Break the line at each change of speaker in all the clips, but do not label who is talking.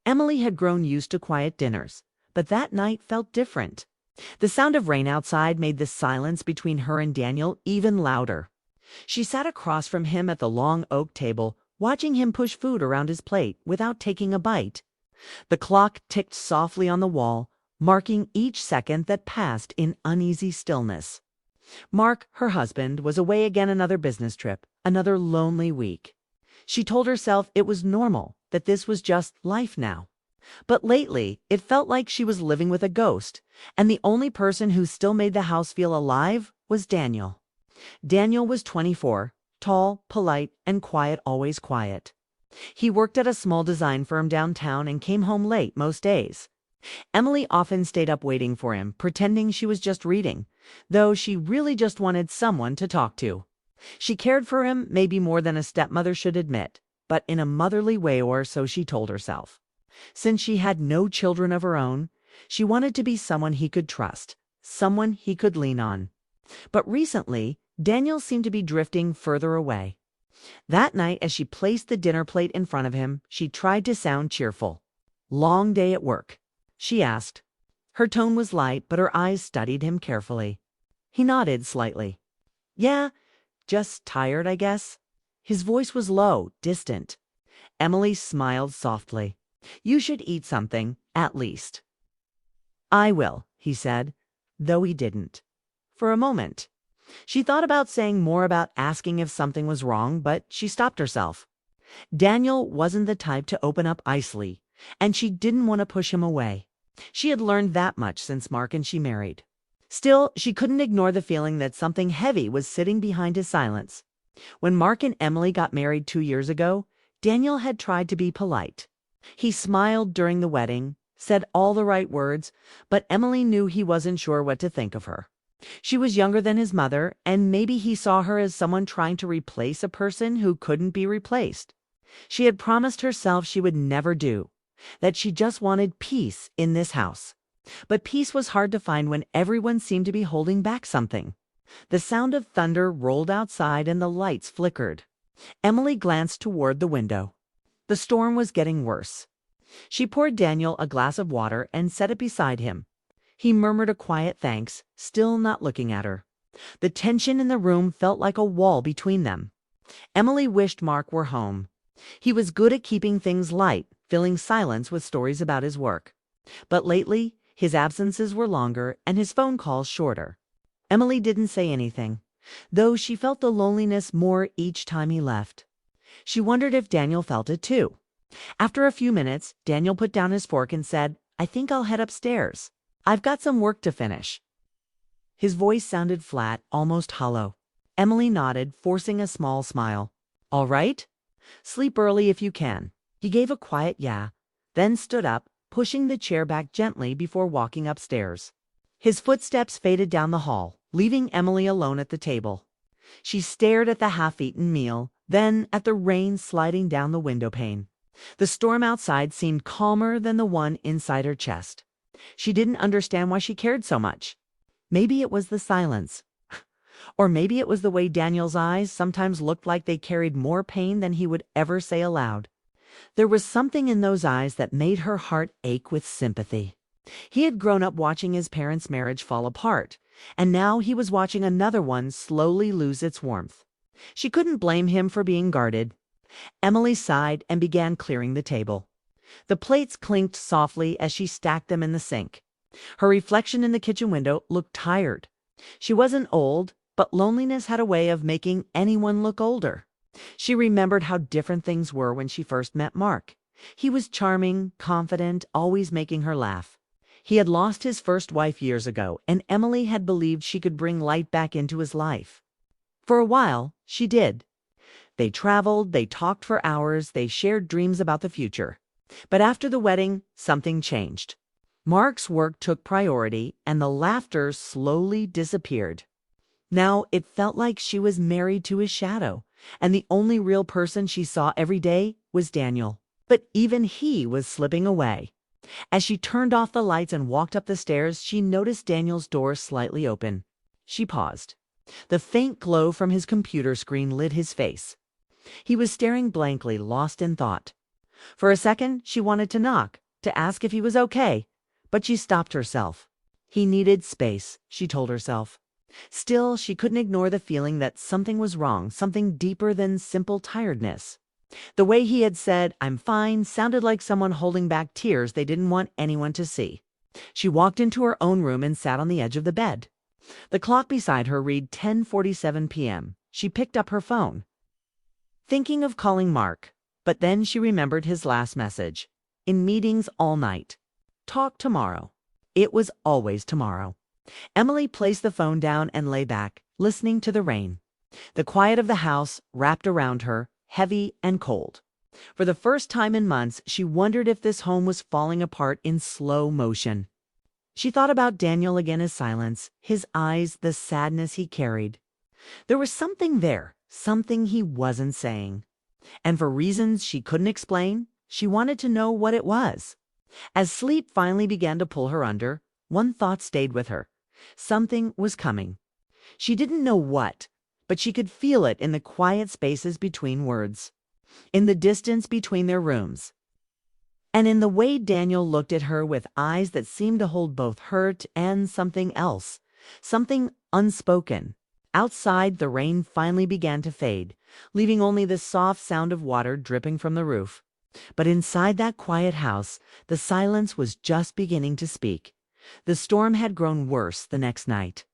Emily had grown used to quiet dinners, but that night felt different. The sound of rain outside made the silence between her and Daniel even louder. She sat across from him at the long oak table, watching him push food around his plate without taking a bite. The clock ticked softly on the wall, marking each second that passed in uneasy stillness. Mark, her husband, was away again, another business trip, another lonely week. She told herself it was normal, that this was just life now. But lately, it felt like she was living with a ghost, and the only person who still made the house feel alive was Daniel. Daniel was 24, tall, polite, and quiet, always quiet. He worked at a small design firm downtown and came home late most days. Emily often stayed up waiting for him, pretending she was just reading, though she really just wanted someone to talk to. She cared for him maybe more than a stepmother should admit, but in a motherly way, or so she told herself. Since she had no children of her own, she wanted to be someone he could trust, someone he could lean on. But recently, Daniel seemed to be drifting further away. That night, as she placed the dinner plate in front of him, she tried to sound cheerful. "Long day at work?" she asked. Her tone was light, but her eyes studied him carefully. He nodded slightly. "Yeah, just tired, I guess." His voice was low, distant. Emily smiled softly. "You should eat something, at least." "I will," he said, though he didn't. For a moment, she thought about saying more, about asking if something was wrong, but she stopped herself. Daniel wasn't the type to open up easily, and she didn't want to push him away. She had learned that much since Mark and she married. Still, she couldn't ignore the feeling that something heavy was sitting behind his silence. When Mark and Emily got married 2 years ago, Daniel had tried to be polite. He smiled during the wedding, said all the right words, but Emily knew he wasn't sure what to think of her. She was younger than his mother, and maybe he saw her as someone trying to replace a person who couldn't be replaced. She had promised herself she would never do, that she just wanted peace in this house. But peace was hard to find when everyone seemed to be holding back something. The sound of thunder rolled outside and the lights flickered. Emily glanced toward the window. The storm was getting worse. She poured Daniel a glass of water and set it beside him. He murmured a quiet thanks, still not looking at her. The tension in the room felt like a wall between them. Emily wished Mark were home. He was good at keeping things light, filling silence with stories about his work. But lately, his absences were longer and his phone calls shorter. Emily didn't say anything, though she felt the loneliness more each time he left. She wondered if Daniel felt it too. After a few minutes, Daniel put down his fork and said, "I think I'll head upstairs. I've got some work to finish." His voice sounded flat, almost hollow. Emily nodded, forcing a small smile. "All right? Sleep early if you can." He gave a quiet yeah, then stood up, pushing the chair back gently before walking upstairs. His footsteps faded down the hall, leaving Emily alone at the table. She stared at the half-eaten meal, then at the rain sliding down the window pane. The storm outside seemed calmer than the one inside her chest. She didn't understand why she cared so much. Maybe it was the silence. Or maybe it was the way Daniel's eyes sometimes looked like they carried more pain than he would ever say aloud. There was something in those eyes that made her heart ache with sympathy. He had grown up watching his parents' marriage fall apart, and now he was watching another one slowly lose its warmth. She couldn't blame him for being guarded. Emily sighed and began clearing the table. The plates clinked softly as she stacked them in the sink. Her reflection in the kitchen window looked tired. She wasn't old, but loneliness had a way of making anyone look older. She remembered how different things were when she first met Mark. He was charming, confident, always making her laugh. He had lost his first wife years ago, and Emily had believed she could bring light back into his life. For a while, she did. They traveled, they talked for hours, they shared dreams about the future. But after the wedding, something changed. Mark's work took priority, and the laughter slowly disappeared. Now it felt like she was married to his shadow, and the only real person she saw every day was Daniel. But even he was slipping away. As she turned off the lights and walked up the stairs, she noticed Daniel's door slightly open. She paused. The faint glow from his computer screen lit his face. He was staring blankly, lost in thought. For a second, she wanted to knock, to ask if he was okay, but she stopped herself. He needed space, she told herself. Still, she couldn't ignore the feeling that something was wrong, something deeper than simple tiredness. The way he had said, "I'm fine," sounded like someone holding back tears they didn't want anyone to see. She walked into her own room and sat on the edge of the bed. The clock beside her read 10:47 p.m. She picked up her phone, thinking of calling Mark, but then she remembered his last message. In meetings all night. Talk tomorrow. It was always tomorrow. Emily placed the phone down and lay back, listening to the rain. The quiet of the house wrapped around her, heavy and cold. For the first time in months, she wondered if this home was falling apart in slow motion. She thought about Daniel again as silence, his eyes, the sadness he carried. There was something there, something he wasn't saying. And for reasons she couldn't explain, she wanted to know what it was. As sleep finally began to pull her under, one thought stayed with her. Something was coming. She didn't know what, but she could feel it in the quiet spaces between words, in the distance between their rooms, and in the way Daniel looked at her with eyes that seemed to hold both hurt and something else, something unspoken. Outside, the rain finally began to fade, leaving only the soft sound of water dripping from the roof. But inside that quiet house, the silence was just beginning to speak. The storm had grown worse the next night.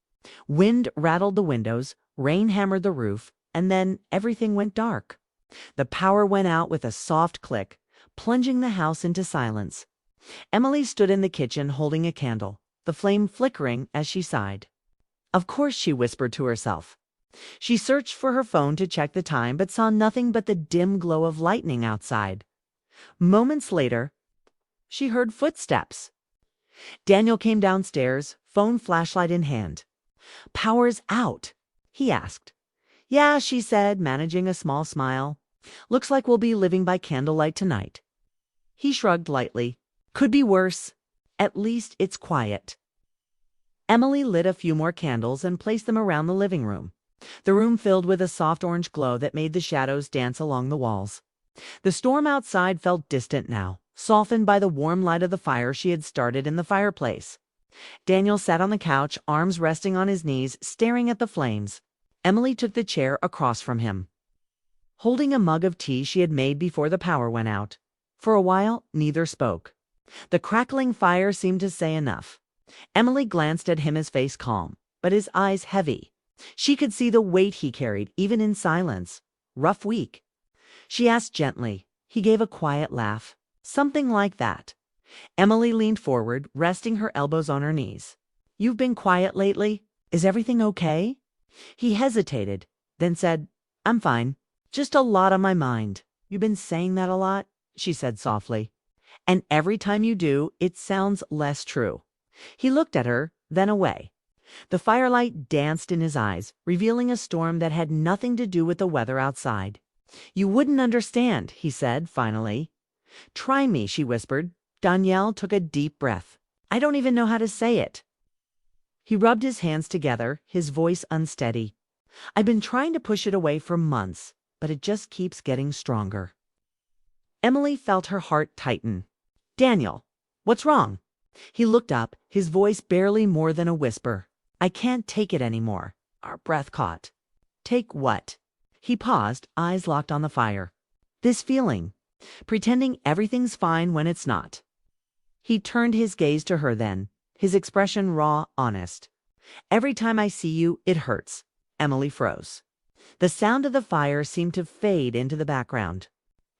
Wind rattled the windows, rain hammered the roof, and then everything went dark. The power went out with a soft click, plunging the house into silence. Emily stood in the kitchen holding a candle, the flame flickering as she sighed. Of course, she whispered to herself. She searched for her phone to check the time, but saw nothing but the dim glow of lightning outside. Moments later, she heard footsteps. Daniel came downstairs, phone flashlight in hand. "Power's out?" he asked. "Yeah," she said, managing a small smile. "Looks like we'll be living by candlelight tonight." He shrugged lightly. "Could be worse. At least it's quiet." Emily lit a few more candles and placed them around the living room. The room filled with a soft orange glow that made the shadows dance along the walls. The storm outside felt distant now, softened by the warm light of the fire she had started in the fireplace. Daniel sat on the couch, arms resting on his knees, staring at the flames. Emily took the chair across from him, holding a mug of tea she had made before the power went out. For a while, neither spoke. The crackling fire seemed to say enough. Emily glanced at him, his face calm, but his eyes heavy. She could see the weight he carried, even in silence. Rough week. She asked gently. He gave a quiet laugh. Something like that. Emily leaned forward, resting her elbows on her knees. "You've been quiet lately. Is everything okay?" He hesitated, then said, "I'm fine. Just a lot on my mind." "You've been saying that a lot," she said softly. "And every time you do, it sounds less true." He looked at her, then away. The firelight danced in his eyes, revealing a storm that had nothing to do with the weather outside. "You wouldn't understand," he said, finally. "Try me," she whispered. Danielle took a deep breath. "I don't even know how to say it." He rubbed his hands together, his voice unsteady. "I've been trying to push it away for months, but it just keeps getting stronger." Emily felt her heart tighten. "Daniel, what's wrong?" He looked up, his voice barely more than a whisper. "I can't take it anymore." Our breath caught. "Take what?" He paused, eyes locked on the fire. "This feeling. Pretending everything's fine when it's not." He turned his gaze to her then, his expression raw, honest. "Every time I see you, it hurts." Emily froze. The sound of the fire seemed to fade into the background.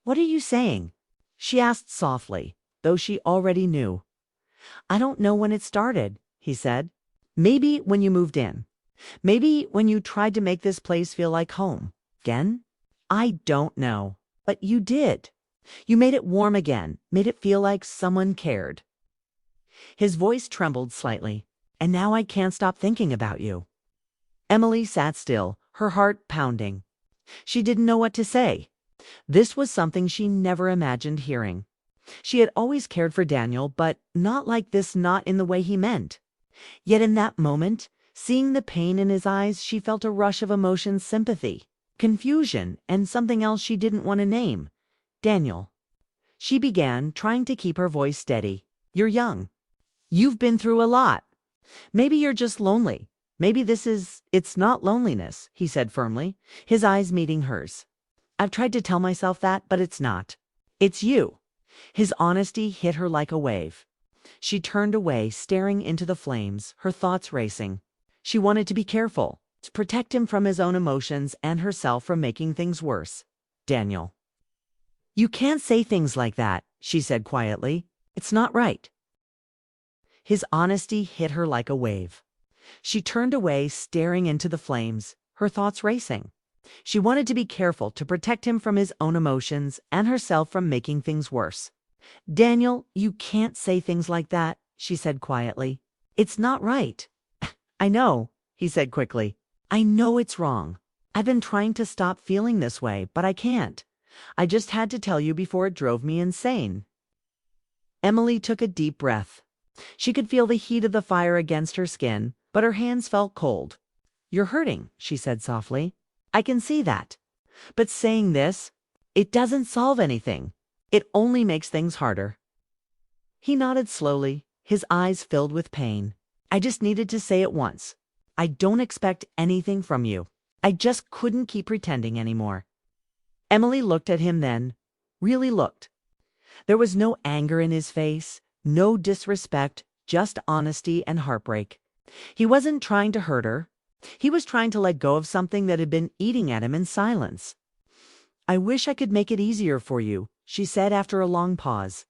"What are you saying?" she asked softly, though she already knew. "I don't know when it started," he said. "Maybe when you moved in. Maybe when you tried to make this place feel like home. Again? I don't know. But you did. You made it warm again, made it feel like someone cared." His voice trembled slightly. "And now I can't stop thinking about you." Emily sat still, her heart pounding. She didn't know what to say. This was something she never imagined hearing. She had always cared for Daniel, but not like this, not in the way he meant. Yet in that moment, seeing the pain in his eyes, she felt a rush of emotion, sympathy, confusion, and something else she didn't want to name. "Daniel." She began, trying to keep her voice steady. You're young. You've been through a lot. Maybe you're just lonely. Maybe it's not loneliness, he said firmly, his eyes meeting hers. I've tried to tell myself that, but it's not. It's you. His honesty hit her like a wave. She turned away, staring into the flames, her thoughts racing. She wanted to be careful, to protect him from his own emotions and herself from making things worse. Daniel. You can't say things like that, she said quietly. It's not right. His honesty hit her like a wave. She turned away, staring into the flames, her thoughts racing. She wanted to be careful, to protect him from his own emotions and herself from making things worse. Daniel, you can't say things like that, she said quietly. It's not right. I know, he said quickly. I know it's wrong. I've been trying to stop feeling this way, but I can't. I just had to tell you before it drove me insane. Emily took a deep breath. She could feel the heat of the fire against her skin, but her hands felt cold. You're hurting, she said softly. I can see that. But saying this, it doesn't solve anything. It only makes things harder. He nodded slowly, his eyes filled with pain. I just needed to say it once. I don't expect anything from you. I just couldn't keep pretending anymore. Emily looked at him then, really looked. There was no anger in his face, no disrespect, just honesty and heartbreak. He wasn't trying to hurt her. He was trying to let go of something that had been eating at him in silence. I wish I could make it easier for you, she said after a long pause.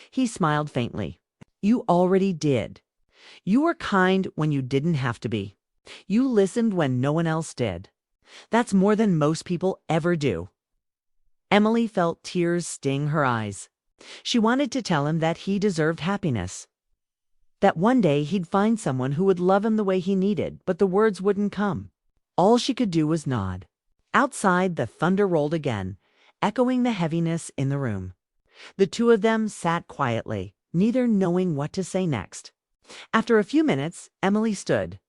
He smiled faintly. You already did. You were kind when you didn't have to be. You listened when no one else did. That's more than most people ever do. Emily felt tears sting her eyes. She wanted to tell him that he deserved happiness. That one day he'd find someone who would love him the way he needed, but the words wouldn't come. All she could do was nod. Outside, the thunder rolled again, echoing the heaviness in the room. The two of them sat quietly, neither knowing what to say next. After a few minutes, Emily stood.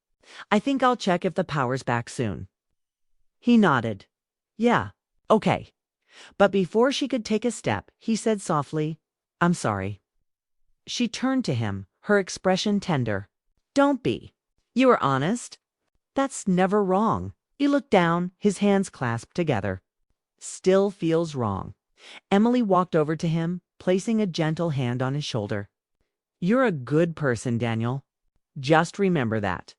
I think I'll check if the power's back soon. He nodded. Yeah, okay. But before she could take a step, he said softly, I'm sorry. She turned to him, her expression tender. Don't be. You were honest. That's never wrong. He looked down, his hands clasped together. Still feels wrong. Emily walked over to him, placing a gentle hand on his shoulder. You're a good person, Daniel. Just remember that.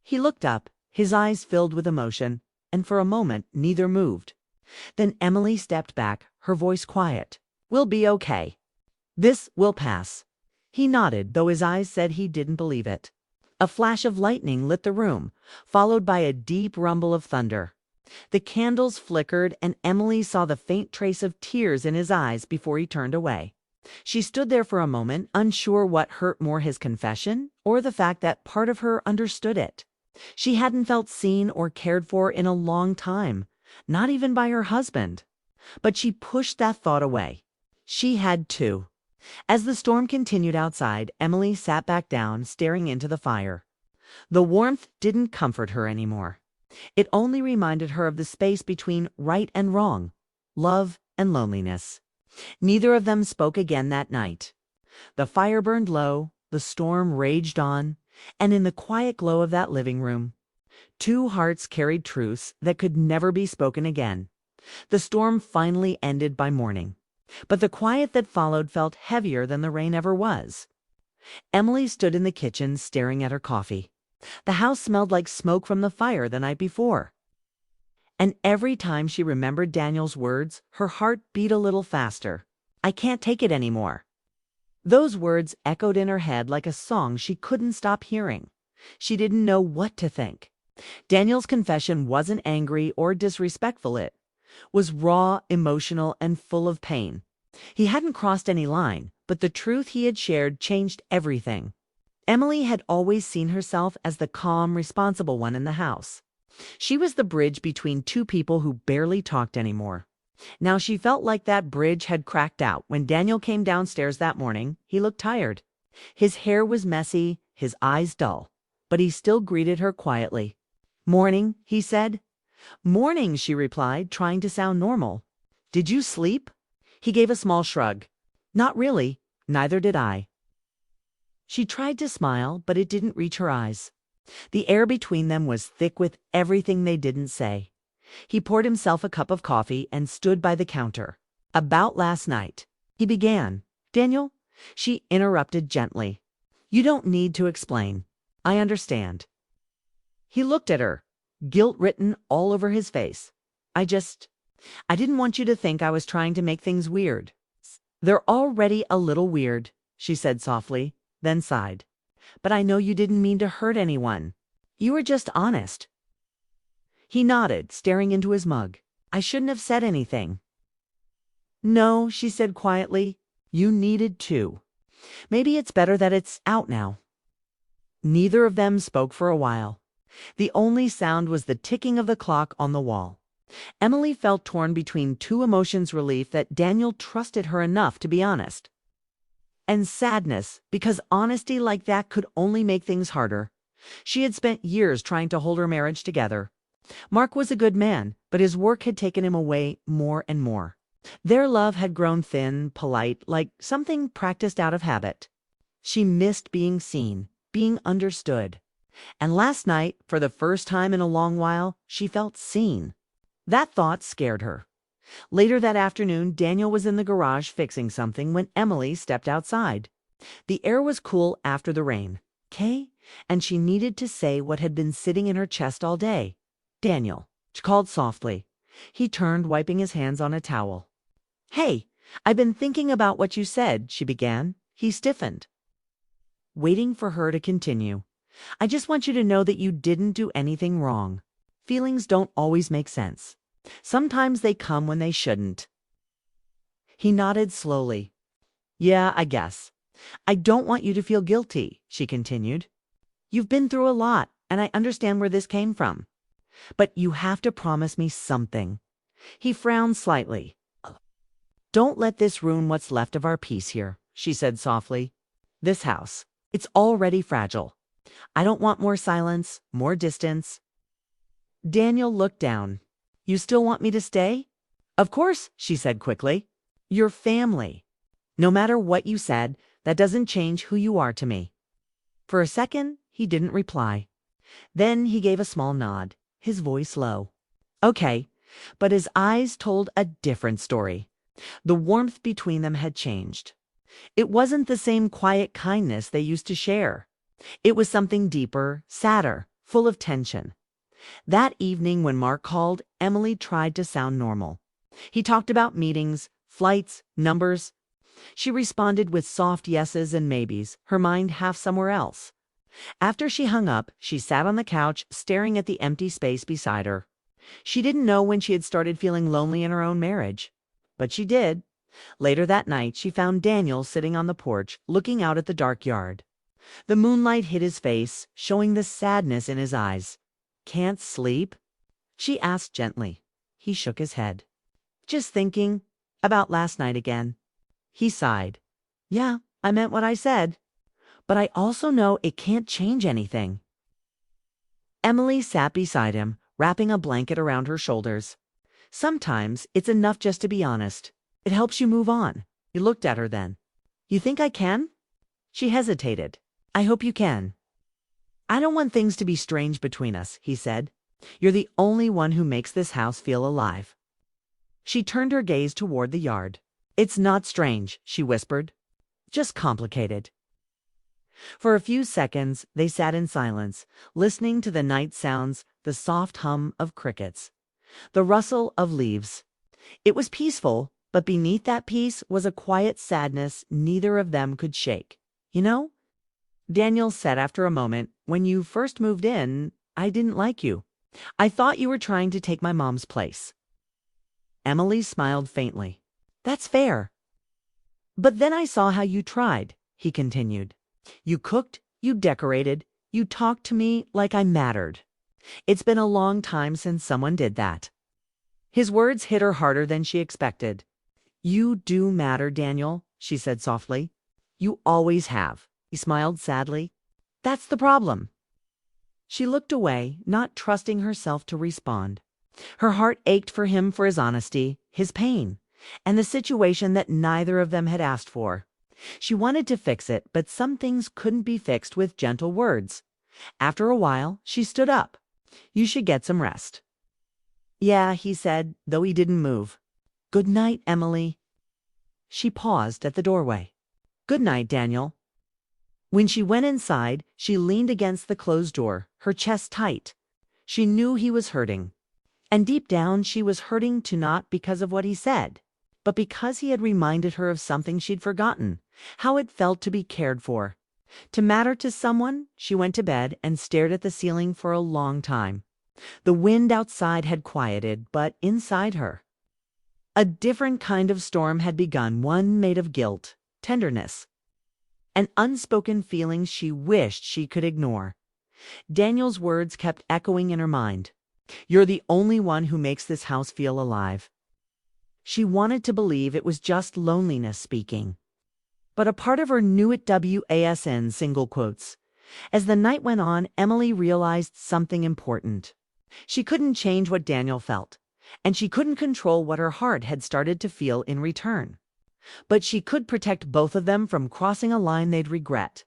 He looked up, his eyes filled with emotion, and for a moment neither moved. Then Emily stepped back, her voice quiet. We'll be okay. This will pass. He nodded, though his eyes said he didn't believe it. A flash of lightning lit the room, followed by a deep rumble of thunder. The candles flickered, and Emily saw the faint trace of tears in his eyes before he turned away. She stood there for a moment, unsure what hurt more, his confession or the fact that part of her understood it. She hadn't felt seen or cared for in a long time, not even by her husband. But she pushed that thought away. She had too. As the storm continued outside, Emily sat back down, staring into the fire. The warmth didn't comfort her anymore. It only reminded her of the space between right and wrong, love and loneliness. Neither of them spoke again that night. The fire burned low, the storm raged on, and in the quiet glow of that living room, two hearts carried truths that could never be spoken again. The storm finally ended by morning, but the quiet that followed felt heavier than the rain ever was. Emily stood in the kitchen staring at her coffee. The house smelled like smoke from the fire the night before. And every time she remembered Daniel's words, her heart beat a little faster. I can't take it anymore. Those words echoed in her head like a song she couldn't stop hearing. She didn't know what to think. Daniel's confession wasn't angry or disrespectful. It was raw, emotional, and full of pain. He hadn't crossed any line, but the truth he had shared changed everything. Emily had always seen herself as the calm, responsible one in the house. She was the bridge between two people who barely talked anymore. Now she felt like that bridge had cracked out. When Daniel came downstairs that morning, he looked tired. His hair was messy, his eyes dull, but he still greeted her quietly. "Morning," he said. "Morning," she replied, trying to sound normal. "Did you sleep?" He gave a small shrug. Not really, neither did I. She tried to smile, but it didn't reach her eyes. The air between them was thick with everything they didn't say. He poured himself a cup of coffee and stood by the counter. About last night, he began. Daniel, she interrupted gently. You don't need to explain. I understand. He looked at her, guilt written all over his face. I didn't want you to think I was trying to make things weird. They're already a little weird, she said softly, then sighed. But I know you didn't mean to hurt anyone. You were just honest. He nodded, staring into his mug. I shouldn't have said anything. No, she said quietly. You needed to. Maybe it's better that it's out now. Neither of them spoke for a while. The only sound was the ticking of the clock on the wall. Emily felt torn between two emotions: relief that Daniel trusted her enough to be honest, and sadness because honesty like that could only make things harder. She had spent years trying to hold her marriage together. Mark was a good man, but his work had taken him away more and more. Their love had grown thin, polite, like something practiced out of habit. She missed being seen, being understood. And last night, for the first time in a long while, she felt seen. That thought scared her. Later that afternoon, Daniel was in the garage fixing something when Emily stepped outside. The air was cool after the rain. "Kay?" And she needed to say what had been sitting in her chest all day. "Daniel," she called softly. He turned, wiping his hands on a towel. "Hey, I've been thinking about what you said," she began. He stiffened, waiting for her to continue. "I just want you to know that you didn't do anything wrong. Feelings don't always make sense. Sometimes they come when they shouldn't." He nodded slowly. "Yeah, I guess. I don't want you to feel guilty," she continued. "You've been through a lot, and I understand where this came from. But you have to promise me something." He frowned slightly. "Don't let this ruin what's left of our peace here," she said softly. "This house, it's already fragile. I don't want more silence, more distance." Daniel looked down. "You still want me to stay?" "Of course," she said quickly. "You're family. No matter what you said, that doesn't change who you are to me." For a second, he didn't reply. Then he gave a small nod, his voice low. "Okay," but his eyes told a different story. The warmth between them had changed. It wasn't the same quiet kindness they used to share. It was something deeper, sadder, full of tension. That evening when Mark called, Emily tried to sound normal. He talked about meetings, flights, numbers. She responded with soft yeses and maybes, her mind half somewhere else. After she hung up, she sat on the couch, staring at the empty space beside her. She didn't know when she had started feeling lonely in her own marriage, but she did. Later that night, she found Daniel sitting on the porch, looking out at the dark yard. The moonlight hit his face, showing the sadness in his eyes. "Can't sleep?" she asked gently. He shook his head. "Just thinking about last night again." He sighed. "Yeah, I meant what I said. But I also know it can't change anything." Emily sat beside him, wrapping a blanket around her shoulders. "Sometimes it's enough just to be honest. It helps you move on." He looked at her then. "You think I can?" She hesitated. "I hope you can." "I don't want things to be strange between us," he said. "You're the only one who makes this house feel alive." She turned her gaze toward the yard. "It's not strange," she whispered. "Just complicated." For a few seconds, they sat in silence, listening to the night sounds, the soft hum of crickets, the rustle of leaves. It was peaceful, but beneath that peace was a quiet sadness neither of them could shake. "You know," Daniel said after a moment, "when you first moved in, I didn't like you. I thought you were trying to take my mom's place." Emily smiled faintly. "That's fair. But then I saw how you tried," he continued. "You cooked, you decorated, you talked to me like I mattered. It's been a long time since someone did that." His words hit her harder than she expected. "You do matter, Daniel," she said softly. "You always have." He smiled sadly. "That's the problem." She looked away, not trusting herself to respond. Her heart ached for him, for his honesty, his pain. and the situation that neither of them had asked for. She wanted to fix it, but some things couldn't be fixed with gentle words. After a while, she stood up. "You should get some rest." "Yeah," he said, though he didn't move. "Good night, Emily." She paused at the doorway. "Good night, Daniel." When she went inside, she leaned against the closed door, her chest tight. She knew he was hurting. And deep down, she was hurting too, not because of what he said, but because he had reminded her of something she'd forgotten, how it felt to be cared for, to matter to someone. She went to bed and stared at the ceiling for a long time. The wind outside had quieted, but inside her, a different kind of storm had begun, one made of guilt, tenderness, and unspoken feelings she wished she could ignore. Daniel's words kept echoing in her mind. "You're the only one who makes this house feel alive." She wanted to believe it was just loneliness speaking, but a part of her knew it wasn't. Single quotes. As the night went on, Emily realized something important. She couldn't change what Daniel felt, and she couldn't control what her heart had started to feel in return. But she could protect both of them from crossing a line they'd regret.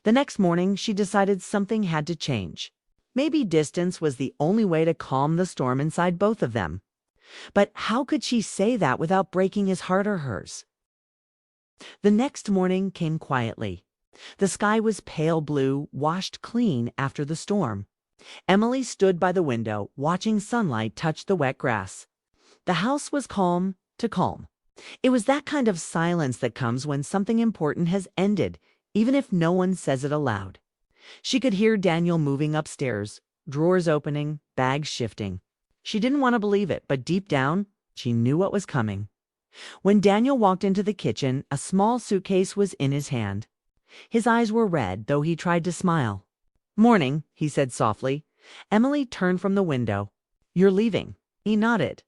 The next morning, she decided something had to change. Maybe distance was the only way to calm the storm inside both of them. But how could she say that without breaking his heart or hers? The next morning came quietly. The sky was pale blue, washed clean after the storm. Emily stood by the window, watching sunlight touch the wet grass. The house was calm to calm. It was that kind of silence that comes when something important has ended, even if no one says it aloud. She could hear Daniel moving upstairs, drawers opening, bags shifting. She didn't want to believe it, but deep down, she knew what was coming. When Daniel walked into the kitchen, a small suitcase was in his hand. His eyes were red, though he tried to smile. "Morning," he said softly. Emily turned from the window. "You're leaving?" He nodded.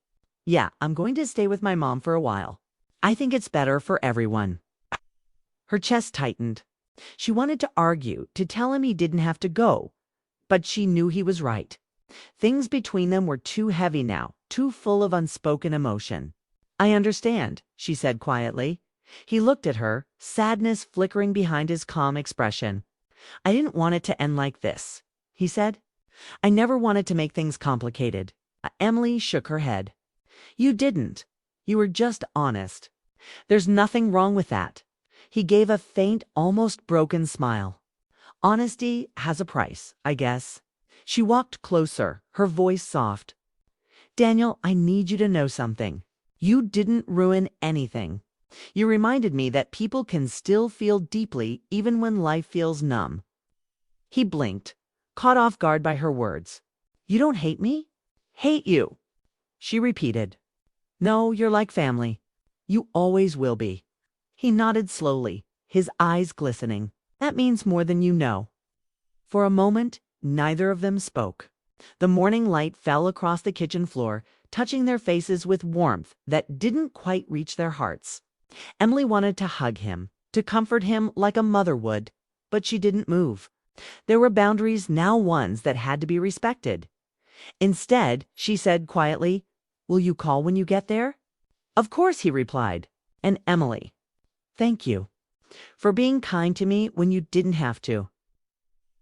"Yeah, I'm going to stay with my mom for a while. I think it's better for everyone." Her chest tightened. She wanted to argue, to tell him he didn't have to go, but she knew he was right. Things between them were too heavy now, too full of unspoken emotion. "I understand," she said quietly. He looked at her, sadness flickering behind his calm expression. "I didn't want it to end like this," he said. "I never wanted to make things complicated." Emily shook her head. "You didn't. You were just honest. There's nothing wrong with that." He gave a faint, almost broken smile. "Honesty has a price, I guess." She walked closer, her voice soft. "Daniel, I need you to know something. You didn't ruin anything. You reminded me that people can still feel deeply even when life feels numb." He blinked, caught off guard by her words. "You don't hate me?" "Hate you," she repeated. "No, you're like family. You always will be." He nodded slowly, his eyes glistening. "That means more than you know." For a moment, neither of them spoke. The morning light fell across the kitchen floor, touching their faces with warmth that didn't quite reach their hearts. Emily wanted to hug him, to comfort him like a mother would, but she didn't move. There were boundaries, now ones that had to be respected. Instead, she said quietly, "Will you call when you get there?" "Of course," he replied. And Emily, "Thank you for being kind to me when you didn't have to."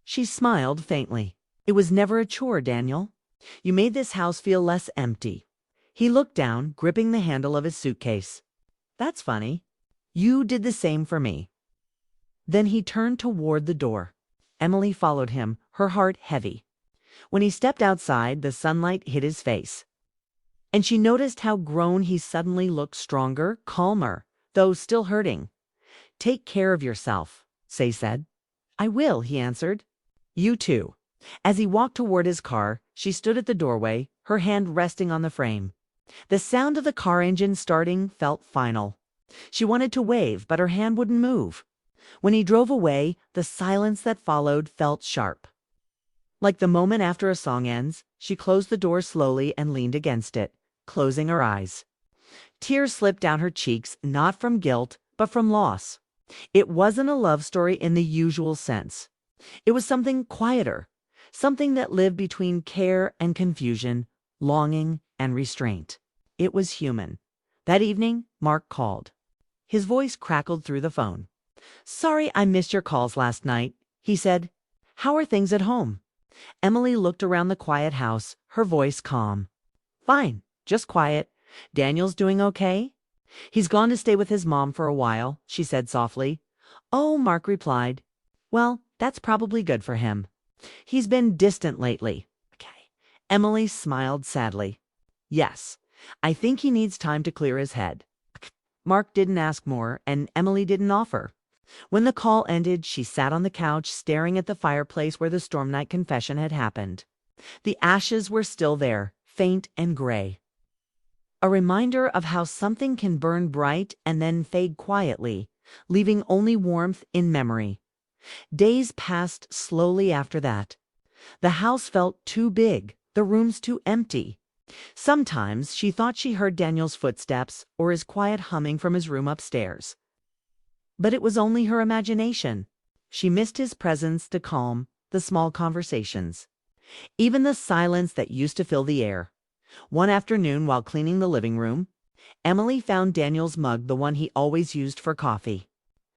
She smiled faintly. "It was never a chore, Daniel. You made this house feel less empty." He looked down, gripping the handle of his suitcase. "That's funny. You did the same for me." Then he turned toward the door. Emily followed him, her heart heavy. When he stepped outside, the sunlight hit his face, and she noticed how grown he suddenly looked, stronger, calmer, though still hurting. "Take care of yourself," Say said. "I will," he answered. "You too." As he walked toward his car, she stood at the doorway, her hand resting on the frame. The sound of the car engine starting felt final. She wanted to wave, but her hand wouldn't move. When he drove away, the silence that followed felt sharp. Like the moment after a song ends, she closed the door slowly and leaned against it, closing her eyes. Tears slipped down her cheeks, not from guilt, but from loss. It wasn't a love story in the usual sense. It was something quieter, something that lived between care and confusion, longing and restraint. It was human. That evening, Mark called. His voice crackled through the phone. "Sorry I missed your calls last night," he said. "How are things at home?" Emily looked around the quiet house, her voice calm. "Fine, just quiet. Daniel's doing okay?" "He's gone to stay with his mom for a while," she said softly. "Oh," Mark replied. "Well, that's probably good for him. He's been distant lately." Okay. Emily smiled sadly. "Yes, I think he needs time to clear his head." Mark didn't ask more, and Emily didn't offer. When the call ended, she sat on the couch staring at the fireplace where the storm night confession had happened. The ashes were still there, faint and gray. A reminder of how something can burn bright and then fade quietly, leaving only warmth in memory. Days passed slowly after that. The house felt too big, the rooms too empty. Sometimes she thought she heard Daniel's footsteps or his quiet humming from his room upstairs. But it was only her imagination. She missed his presence to calm the small conversations, even the silence that used to fill the air. One afternoon, while cleaning the living room, Emily found Daniel's mug, the one he always used for coffee.